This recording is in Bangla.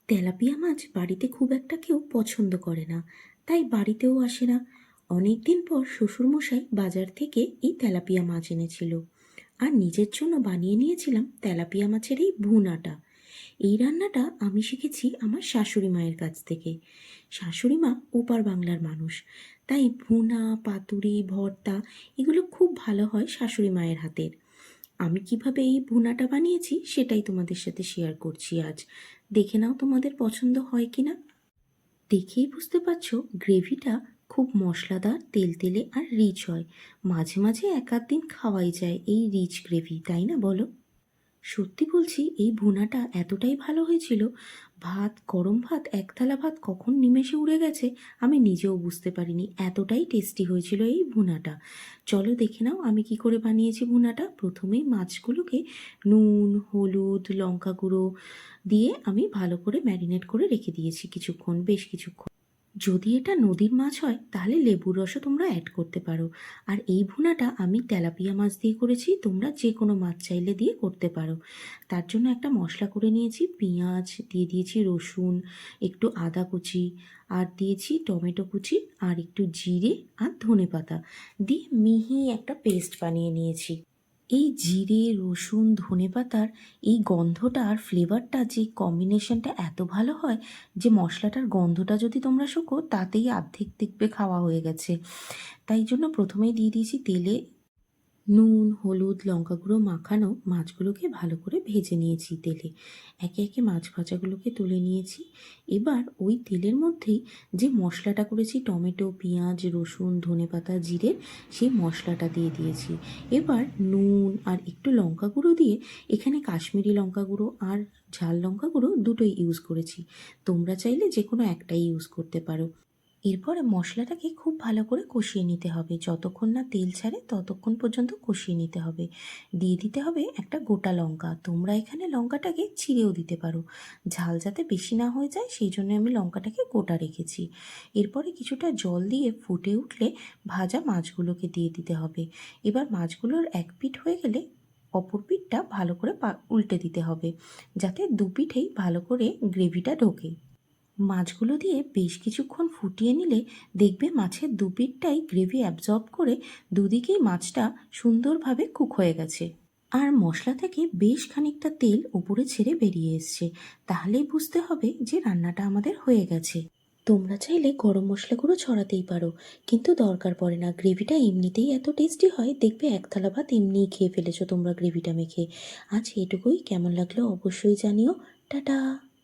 তেলাপিয়া মাছ বাড়িতে খুব একটা কেউ পছন্দ করে না, তাই বাড়িতেও আসে না। অনেকদিন পর শ্বশুরমশাই বাজার থেকে এই তেলাপিয়া মাছ এনেছিল, আর নিজের জন্য বানিয়ে নিয়েছিলাম তেলাপিয়া মাছের এই ভুনাটা। এই রান্নাটা আমি শিখেছি আমার শাশুড়ি মায়ের কাছ থেকে। শাশুড়ি মা ওপার বাংলার মানুষ, তাই ভুনা, পাতুরি, ভর্তা এগুলো খুব ভালো হয় শাশুড়ি মায়ের হাতের। আমি কিভাবে এই ভুনাটা বানিয়েছি সেটাই তোমাদের সাথে শেয়ার করছি আজ। দেখে নাও তোমাদের পছন্দ হয় কিনা। দেখেই বুঝতে পারছো গ্রেভিটা খুব মশলাদার, তেলতেলে আর রিচ হয়। মাঝে মাঝে এক আধ দিন খাওয়াই যায় এই রিচ গ্রেভি, তাই না বলো? সত্যি বলছি, এই ভুনাটা এতটাই ভালো হয়েছিল, ভাত, গরম ভাত, এক থালা ভাত কখন নিমেষে উড়ে গেছে আমি নিজেও বুঝতে পারিনি। এতটাই টেস্টি হয়েছিল এই ভুনাটা। চলো দেখে নাও আমি কি করে বানিয়েছি ভুনাটা। প্রথমেই মাছগুলোকে নুন, হলুদ, লঙ্কা গুঁড়ো দিয়ে আমি ভালো করে ম্যারিনেট করে রেখে দিয়েছি কিছুক্ষণ, বেশ কিছুক্ষণ। যদি এটা নদীর মাছ হয় তাহলে লেবুর রসও তোমরা অ্যাড করতে পারো। আর এই ভুনাটা আমি তেলাপিয়া মাছ দিয়ে করেছি, তোমরা যে কোনো মাছ চাইলে দিয়ে করতে পারো। তার জন্য একটা মশলা করে নিয়েছি, পেঁয়াজ দিয়ে দিয়েছি, রসুন, একটু আদা কুচি, আর দিয়েছি টমেটো কুচি, আর একটু জিরে আর ধনেপাতা দিয়ে মিহি একটা পেস্ট বানিয়ে নিয়েছি। এই জিরে, রসুন, ধনেপাতার এই গন্ধটা আর ফ্লেভারটা, যে কম্বিনেশনটা এত ভালো হয় যে মশলাটার গন্ধটা যদি তোমরা শোকো তাতেই অর্ধেক দেখবে খাওয়া হয়ে গেছে। তাই জন্য প্রথমেই দিয়ে দিয়েছি তেলে নুন, হলুদ, লঙ্কা গুঁড়ো মাখানো মাছগুলোকে ভালো করে ভেজে নিয়েছি তেলে। একে একে মাছ ভাজাগুলোকে তুলে নিয়েছি। এবার ওই তেলের মধ্যেই যে মশলাটা করেছি, টমেটো, পেঁয়াজ, রসুন, ধনেপাতা, জিরের, সেই মশলাটা দিয়ে দিয়েছি। এবার নুন আর একটু লঙ্কা গুঁড়ো দিয়ে, এখানে কাশ্মীরি লঙ্কা গুঁড়ো আর ঝাল লঙ্কা গুঁড়ো দুটোই ইউজ করেছি, তোমরা চাইলে যে কোনো একটাই ইউজ করতে পারো। এরপরে মশলাটাকে খুব ভালো করে কষিয়ে নিতে হবে, যতক্ষণ না তেল ছাড়ে ততক্ষণ পর্যন্ত কষিয়ে নিতে হবে। দিয়ে দিতে হবে একটা গোটা লঙ্কা, তোমরা এখানে লঙ্কাটাকে ছিঁড়েও দিতে পারো। ঝাল যাতে বেশি না হয়ে যায় সেই জন্য আমি লঙ্কাটাকে গোটা রেখেছি। এরপরে কিছুটা জল দিয়ে ফুটে উঠলে ভাজা মাছগুলোকে দিয়ে দিতে হবে। এবার মাছগুলোর এক পিঠ হয়ে গেলে অপর পিঠটা ভালো করে উল্টে দিতে হবে, যাতে দু পিঠেই ভালো করে গ্রেভিটা ঢোকে। মাছগুলো দিয়ে বেশ কিছুক্ষণ ফুটিয়ে নিলে দেখবে মাছের দুপিঠটাই গ্রেভি অ্যাবজর্ব করে দুদিকেই মাছটা সুন্দরভাবে কুক হয়ে গেছে, আর মশলা থেকে বেশ খানিকটা তেল উপরে ছেড়ে বেরিয়ে এসছে। তাহলেই বুঝতে হবে যে রান্নাটা আমাদের হয়ে গেছে। তোমরা চাইলে গরম মশলা গুঁড়ো ছড়াতেই পারো, কিন্তু দরকার পড়ে না। গ্রেভিটা এমনিতেই এত টেস্টি হয়, দেখবে এক থালা ভাত এমনিই খেয়ে ফেলেছো তোমরা গ্রেভিটা মেখে। আজ এটুকুই, কেমন লাগলো অবশ্যই জানিও। টাটা।